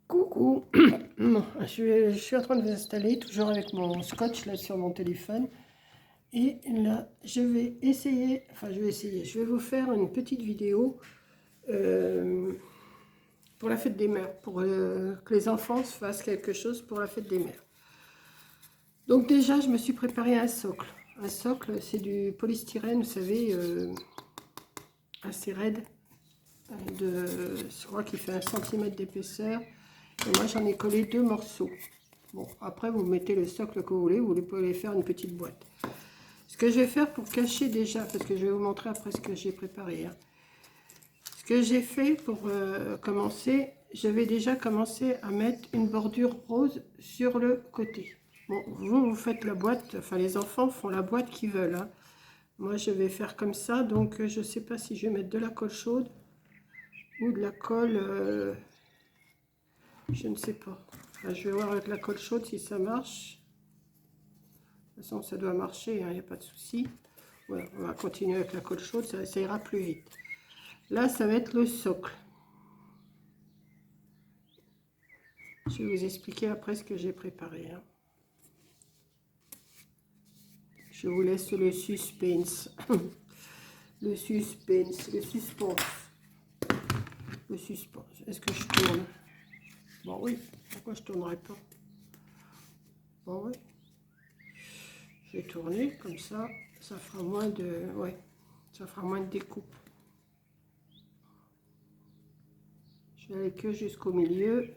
Coucou, je suis en train de vous installer, toujours avec mon scotch là sur mon téléphone. Et là, je vais je vais vous faire une petite vidéo pour la fête des mères, pour que les enfants fassent quelque chose pour la fête des mères. Donc déjà, je me suis préparé un socle. Un socle, c'est du polystyrène, vous savez, assez raide, je crois qu'il fait 1 cm d'épaisseur. Et moi, j'en ai collé 2 morceaux. Bon, après, vous mettez le socle que vous voulez. Vous pouvez faire une petite boîte. Ce que je vais faire pour cacher déjà, parce que je vais vous montrer après ce que j'ai préparé. Hein. Ce que j'ai fait pour commencer, je vais déjà commencer à mettre une bordure rose sur le côté. Bon, vous faites la boîte, enfin les enfants font la boîte qu'ils veulent. Hein. Moi, je vais faire comme ça, donc je ne sais pas si je vais mettre de la colle chaude ou de la colle... je ne sais pas. Enfin, je vais voir avec la colle chaude si ça marche. De toute façon, ça doit marcher, il n'y a pas de souci. Voilà, on va continuer avec la colle chaude, ça ira plus vite. Là, ça va être le socle. Je vais vous expliquer après ce que j'ai préparé. Hein. Je vous laisse le suspense. Le suspense, le suspense. Le suspense. Est-ce que je tourne? Bon, oui. Pourquoi je ne tournerai pas? Bon, oui. Je vais tourner comme ça. Ça fera moins de... Ouais. Ça fera moins de découpe. Je vais aller que jusqu'au milieu.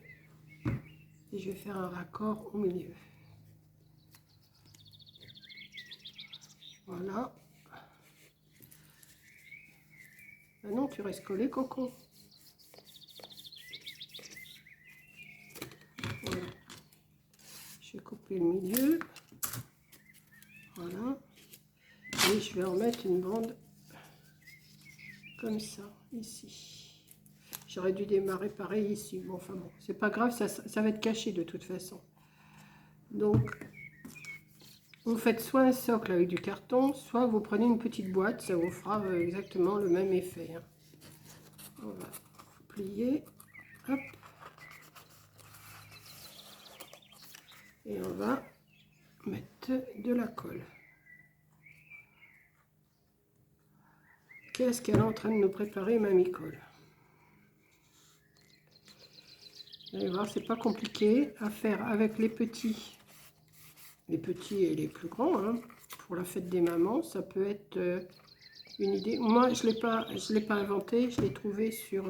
Et je vais faire un raccord au milieu. Voilà. Ben non, tu restes collé, Coco. Voilà. Je vais couper le milieu. Voilà. Et je vais en mettre une bande comme ça, ici. J'aurais dû démarrer pareil ici. Bon, enfin bon, c'est pas grave, ça va être caché de toute façon. Donc, vous faites soit un socle avec du carton, soit vous prenez une petite boîte, ça vous fera exactement le même effet. Hein. On va plier, hop. Et on va mettre de la colle. Qu'est-ce qu'elle est en train de nous préparer, Mamie Colle? Vous allez voir, c'est pas compliqué à faire avec les petits et les plus grands. Hein. Pour la fête des mamans, ça peut être une idée. Moi, je l'ai pas inventé, je l'ai trouvé sur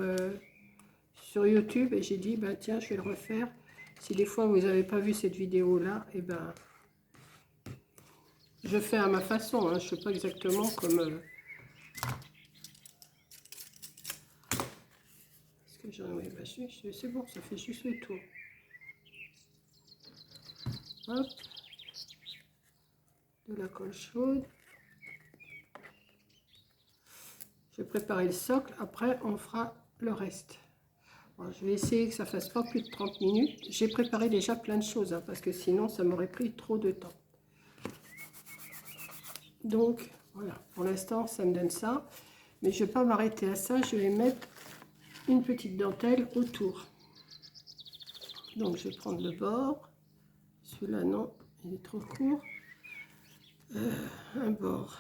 YouTube et j'ai dit, ben tiens, je vais le refaire. Si des fois vous n'avez pas vu cette vidéo-là, et ben, je fais à ma façon. Hein. Je ne fais pas exactement comme... Oui, bah, c'est bon, ça fait juste le tour. Hop. De la colle chaude. Je vais préparer le socle, après on fera le reste. Bon, je vais essayer que ça fasse pas plus de 30 minutes. J'ai préparé déjà plein de choses, hein, parce que sinon ça m'aurait pris trop de temps. Donc voilà, pour l'instant ça me donne ça. Mais je ne vais pas m'arrêter à ça, je vais mettre une petite dentelle autour. Donc je vais prendre le bord. Celui-là non, il est trop court. Un bord.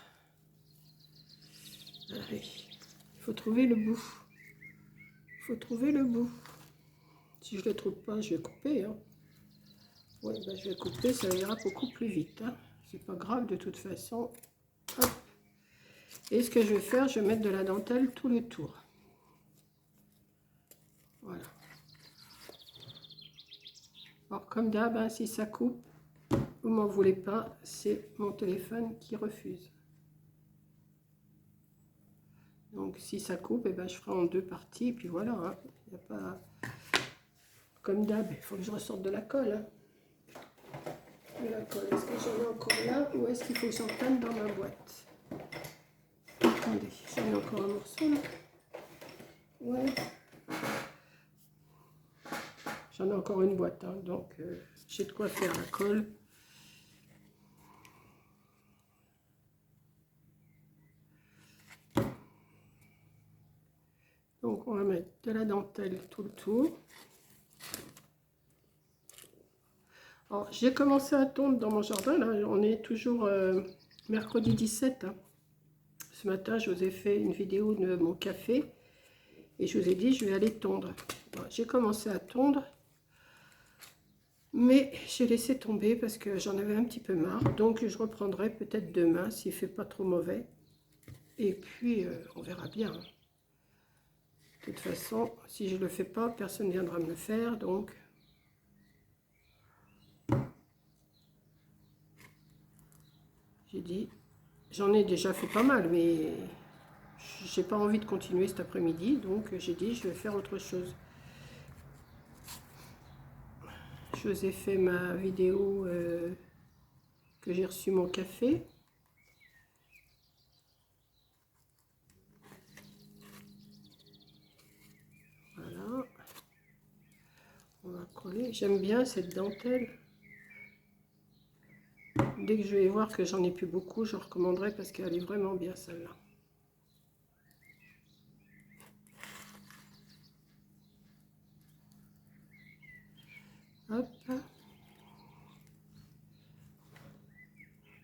Allez. Il faut trouver le bout. Il faut trouver le bout. Si je ne le trouve pas, je vais couper. Hein. Oui, ben je vais couper, ça ira beaucoup plus vite. Hein. C'est pas grave de toute façon. Hop. Et ce que je vais faire, je vais mettre de la dentelle tout le tour. Voilà. Alors comme d'hab, hein, si ça coupe, vous m'en voulez pas, c'est mon téléphone qui refuse. Donc si ça coupe, eh ben, je ferai en 2 parties, et puis voilà. Hein. Y a pas... Comme d'hab, il faut que je ressorte de la colle. Hein. De la colle, est-ce que j'en ai encore là, ou est-ce qu'il faut que j'en prenne dans ma boîte? Attendez, j'en ai encore un morceau là. Ouais. J'en ai encore une boîte, hein, donc j'ai de quoi faire la colle. Donc on va mettre de la dentelle tout le tour. Alors, j'ai commencé à tondre dans mon jardin, là, on est toujours mercredi 17. Hein. Ce matin, je vous ai fait une vidéo de mon café et je vous ai dit je vais aller tondre. J'ai commencé à tondre, mais j'ai laissé tomber parce que j'en avais un petit peu marre. Donc, je reprendrai peut-être demain s'il ne fait pas trop mauvais. Et puis, on verra bien. De toute façon, si je ne le fais pas, personne ne viendra me le faire. Donc, j'ai dit, j'en ai déjà fait pas mal, mais j'ai pas envie de continuer cet après-midi. Donc, j'ai dit, je vais faire autre chose. Je vous ai fait ma vidéo que j'ai reçu mon café. Voilà. On va coller. J'aime bien cette dentelle. Dès que je vais voir que j'en ai plus beaucoup, je recommanderai parce qu'elle est vraiment bien celle-là. Hop.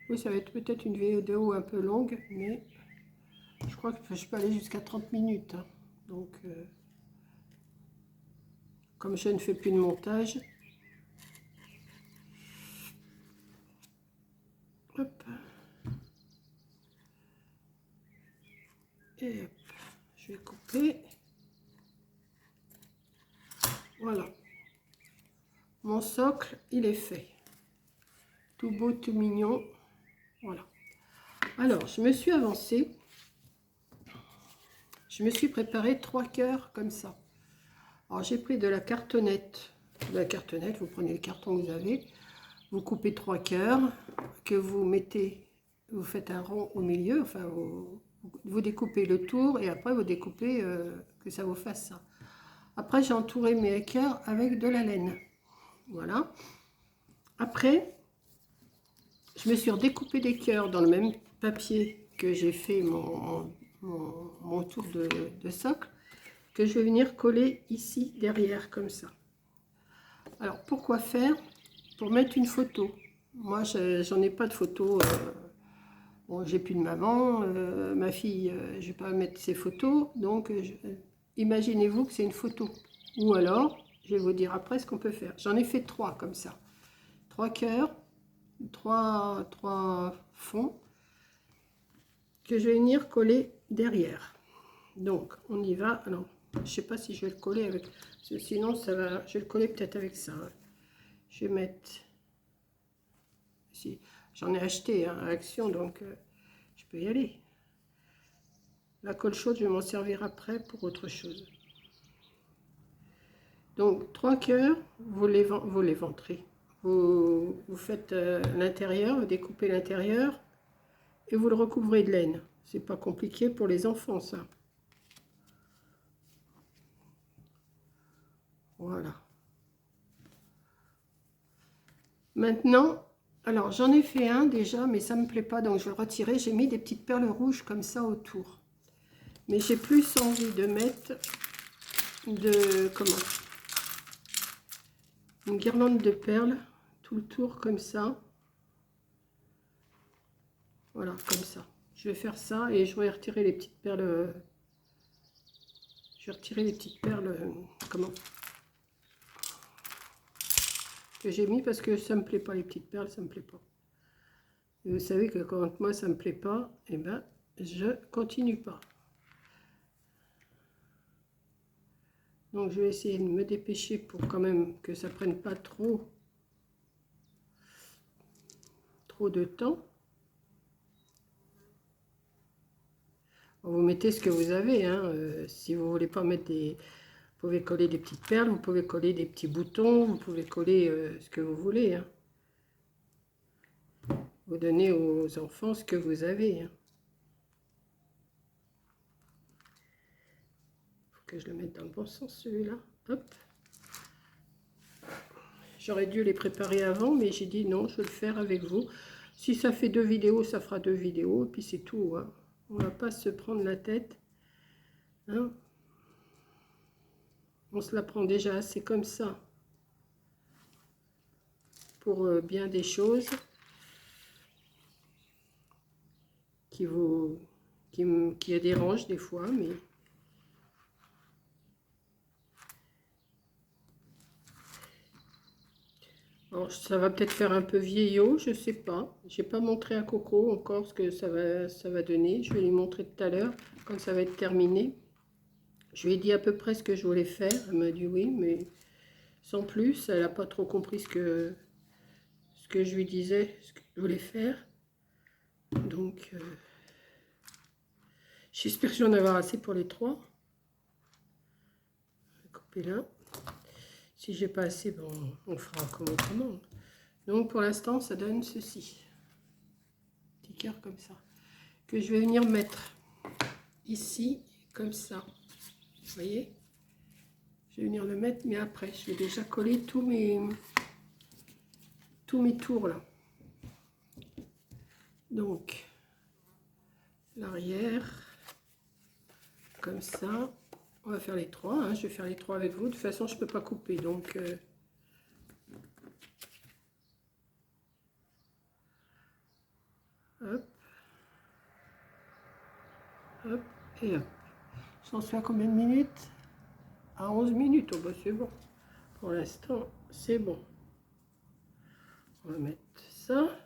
Oui, ça va être peut-être une vidéo un peu longue, mais je crois que je peux aller jusqu'à 30 minutes. Hein. Donc, comme je ne fais plus de montage, hop, et hop, je vais couper. Voilà. Mon socle, il est fait. Tout beau, tout mignon. Voilà. Alors, je me suis avancée. Je me suis préparé 3 cœurs comme ça. Alors, j'ai pris de la cartonnette. De la cartonnette, vous prenez le carton que vous avez. Vous coupez 3 cœurs que vous mettez, vous faites un rond au milieu. Enfin, vous découpez le tour et après vous découpez que ça vous fasse ça. Après, j'ai entouré mes cœurs avec de la laine. Voilà. Après, je me suis redécoupé des cœurs dans le même papier que j'ai fait mon tour de socle, que je vais venir coller ici derrière comme ça. Alors pourquoi faire? Pour mettre une photo. Moi j'en ai pas de photo. Bon, j'ai plus de maman, ma fille, je vais pas mettre ses photos, donc imaginez-vous que c'est une photo. Ou alors, je vais vous dire après ce qu'on peut faire. J'en ai fait 3 comme ça. 3 cœurs. Trois fonds que je vais venir coller derrière. Donc on y va. Alors je sais pas si je vais le coller avec, parce que sinon ça va, je vais le coller peut-être avec ça. Je vais mettre, si j'en ai acheté hein, à Action, donc je peux y aller. La colle chaude, je vais m'en servir après pour autre chose. Donc 3 cœurs, vous les ventrez. Vous faites l'intérieur, vous découpez l'intérieur et vous le recouvrez de laine. C'est pas compliqué pour les enfants, ça. Voilà. Maintenant, alors j'en ai fait un déjà, mais ça me plaît pas, donc je vais le retirer. J'ai mis des petites perles rouges comme ça autour. Mais j'ai plus envie de mettre une guirlande de perles tout le tour comme ça. Voilà, comme ça. Je vais faire ça et je vais retirer les petites perles. Je vais retirer les petites perles, que j'ai mis parce que ça me plaît pas, les petites perles, ça me plaît pas. Et vous savez que quand moi ça me plaît pas, eh ben je continue pas. Donc je vais essayer de me dépêcher pour quand même que ça prenne pas trop de temps. Vous mettez ce que vous avez, hein. Si vous voulez pas mettre des... Vous pouvez coller des petites perles, vous pouvez coller des petits boutons, vous pouvez coller ce que vous voulez. Hein. Vous donnez aux enfants ce que vous avez. Hein. Faut que je le mette dans le bon sens celui-là. Hop. J'aurais dû les préparer avant, mais j'ai dit non, je vais le faire avec vous. Si ça fait 2 vidéos, ça fera 2 vidéos, et puis c'est tout. Hein. On ne va pas se prendre la tête. Hein. On se la prend déjà assez comme ça. pour bien des choses qui dérangent des fois, mais alors, ça va peut-être faire un peu vieillot, je sais pas. J'ai pas montré à Coco encore ce que ça va donner. Je vais lui montrer tout à l'heure quand ça va être terminé. Je lui ai dit à peu près ce que je voulais faire. Elle m'a dit oui, mais sans plus. Elle n'a pas trop compris ce que je lui disais, ce que je voulais faire. Donc, j'espère que j'en avoir assez pour les 3. Je vais couper là. Si j'ai pas assez, bon, on fera comme autrement. Donc, pour l'instant, ça donne ceci. Petit cœur comme ça. Que je vais venir mettre ici, comme ça. Vous voyez? Je vais venir le mettre, mais après, je vais déjà coller tous mes tours là. Donc, l'arrière, comme ça. On va faire les 3, hein. Je vais faire les 3 avec vous. De toute façon, je ne peux pas couper, donc... hop. Hop, et hop. J'en suis à combien de minutes? À 11 minutes, oh bah c'est bon. Pour l'instant, c'est bon. On va mettre ça.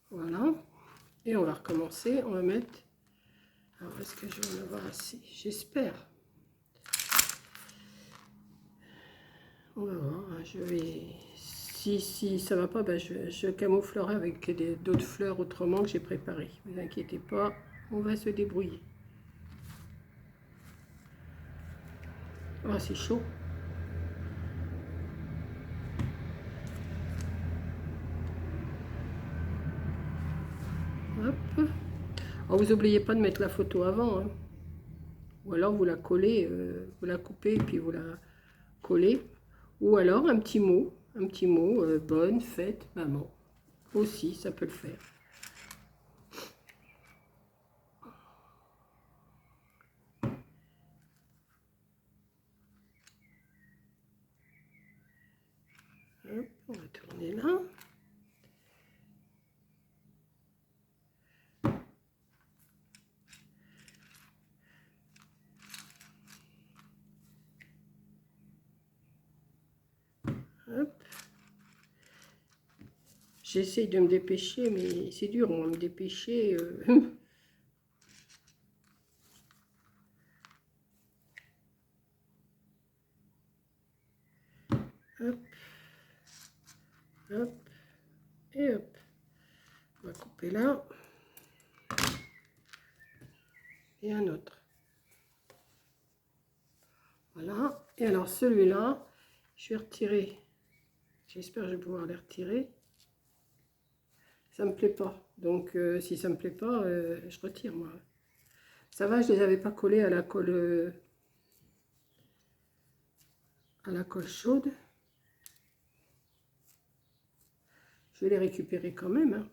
Voilà. Et on va recommencer. On va mettre... Alors, est-ce que je vais en avoir assez? J'espère. On va voir. Je vais... Si ça va pas, ben je camouflerai avec d'autres fleurs autrement que j'ai préparées. Ne vous inquiétez pas, on va se débrouiller. Ah, c'est chaud. Hop. Oh, vous n'oubliez pas de mettre la photo avant. Hein. Ou alors vous la collez, vous la coupez et puis vous la collez. Ou alors un petit mot, bonne fête maman. Aussi, ça peut le faire. Hop, on va tourner là. Hop. J'essaye de me dépêcher, mais c'est dur, moi, me dépêcher. Hop. Hop. Et hop. On va couper là. Et un autre. Voilà. Et alors, celui-là, je vais retirer. J'espère que je vais pouvoir les retirer. Ça me plaît pas. Donc, si ça me plaît pas, je retire, moi. Ça va, je les avais pas collés à la colle chaude. Je vais les récupérer quand même. Hein.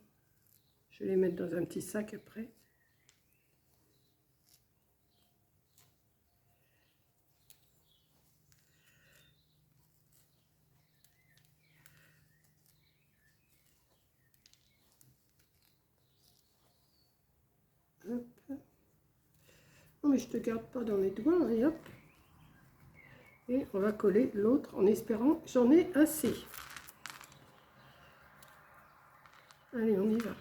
Je vais les mettre dans un petit sac après. Hop. Non mais je te garde pas dans les doigts, hein, et hop. Et on va coller l'autre en espérant que j'en ai assez. Allez, on y va.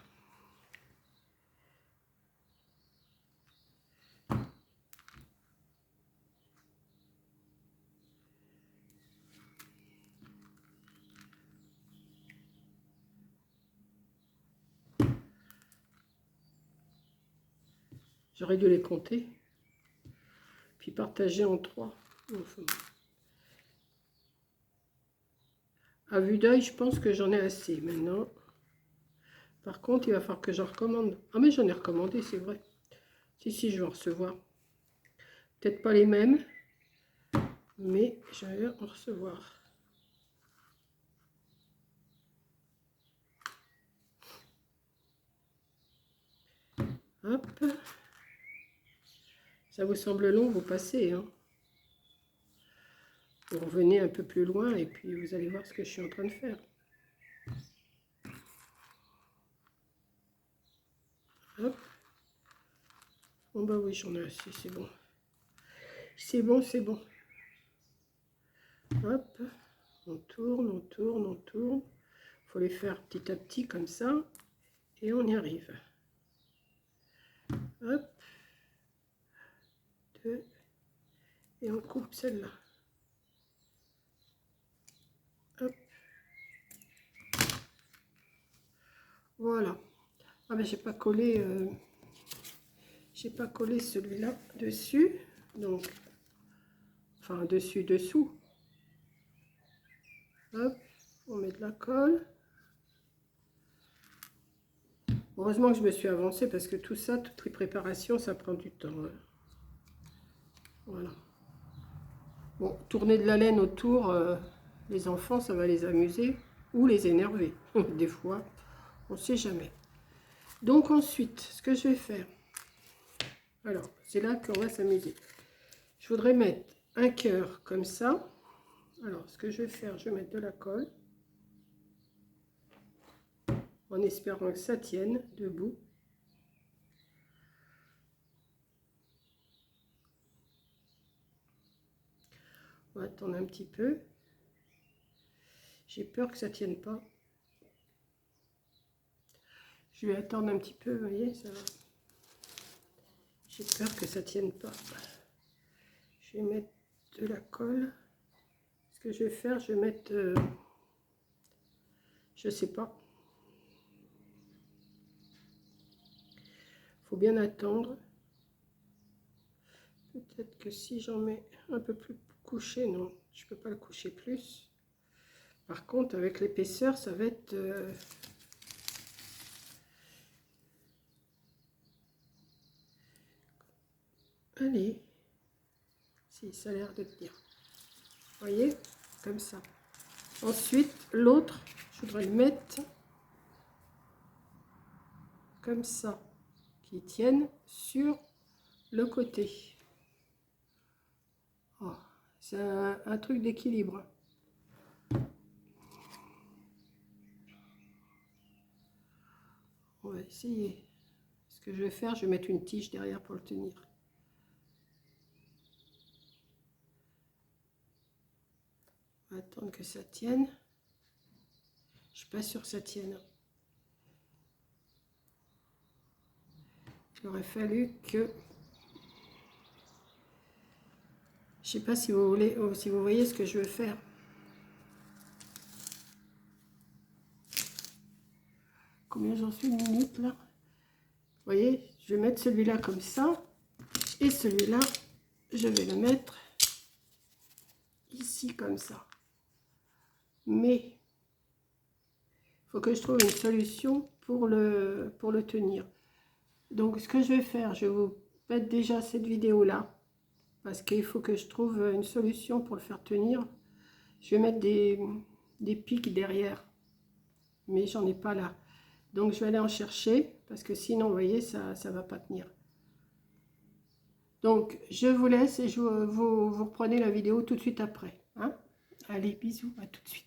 J'aurais dû les compter. Puis partager en 3. Enfin, à vue d'œil, je pense que j'en ai assez maintenant. Par contre, il va falloir que j'en recommande. Ah mais j'en ai recommandé, c'est vrai. Si, je vais en recevoir. Peut-être pas les mêmes, mais je vais en recevoir. Hop. Ça vous semble long, vous passez. Hein. Vous revenez un peu plus loin et puis vous allez voir ce que je suis en train de faire. Hop. Bon bah oui, j'en ai assez, c'est bon. C'est bon, c'est bon. Hop, on tourne, on tourne, on tourne. Il faut les faire petit à petit comme ça. Et on y arrive. Hop. 2. Et on coupe celle-là. Hop. Voilà. Ah mais j'ai pas collé celui-là dessus. Donc, enfin dessus, dessous. Hop, on met de la colle. Heureusement que je me suis avancée parce que tout ça, toute les préparations, ça prend du temps. Hein. Voilà. Bon, tourner de la laine autour, les enfants, ça va les amuser ou les énerver. Des fois, on ne sait jamais. Donc ensuite, ce que je vais faire, alors, c'est là qu'on va s'amuser. Je voudrais mettre un cœur comme ça. Alors, ce que je vais faire, je vais mettre de la colle. En espérant que ça tienne debout. On va attendre un petit peu. J'ai peur que ça tienne pas. Je vais attendre un petit peu, vous voyez, ça va. J'ai peur que ça tienne pas. Je vais mettre de la colle. Ce que je vais faire, je vais mettre, je sais pas. Faut bien attendre. Peut-être que si j'en mets un peu plus couché, non, je peux pas le coucher plus. Par contre, avec l'épaisseur, ça va être... Allez, si, ça a l'air de tenir. Vous voyez, comme ça. Ensuite, l'autre, je voudrais le mettre comme ça, qui tienne sur le côté. Oh, c'est un truc d'équilibre. On va essayer. Ce que je vais faire, je vais mettre une tige derrière pour le tenir. On va attendre que ça tienne. Je suis pas sûre que ça tienne. Il aurait fallu que... Je sais pas si vous voulez, si vous voyez ce que je veux faire. Combien j'en suis, une minute là? Vous voyez, je vais mettre celui-là comme ça. Et celui-là, je vais le mettre ici comme ça. Mais il faut que je trouve une solution pour le tenir. Donc ce que je vais faire, je vais vous mettre déjà cette vidéo là. Parce qu'il faut que je trouve une solution pour le faire tenir. Je vais mettre des pics derrière. Mais j'en ai pas là. Donc je vais aller en chercher. Parce que sinon, vous voyez, ça ne va pas tenir. Donc je vous laisse et vous reprenez la vidéo tout de suite après. Hein? Allez, bisous, à tout de suite.